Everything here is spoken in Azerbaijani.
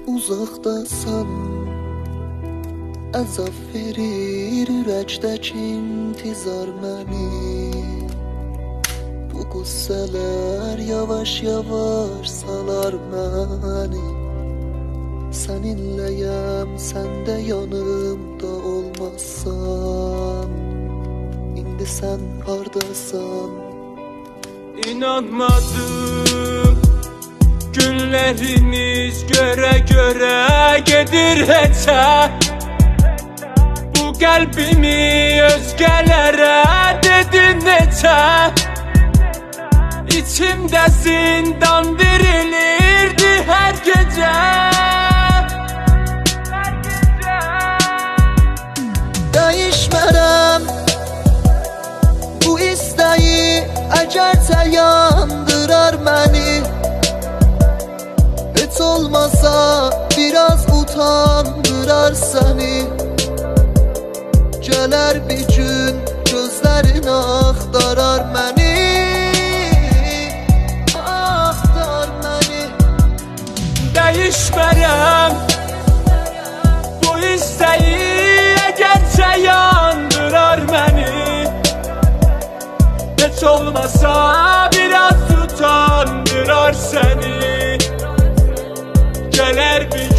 uzaqdasan, əzab verir ürəkdəki intizar məni. Bu qüssələr yavaş-yavaş salar məni. Səninləyəm, sən də yanımda olmazsan. İndi sən hardasan? İnanmadım, günlərimiz görə gedir heçə. Bu qəlbimi özgələrə dedin neçə. İçimdə zindan dirilirdi hər gecə. Dəyişmərəm bu istəyi, əgərcə yandırar məni. Heç olmasa biraz utandırar səni. Gələr bir gün gözlərin axtarar məni. Axtar məni. Dəyişmərəm bu istəyi, əgərcə yandırar məni. Heç olmasa biraz utandırar səni. Gələr bir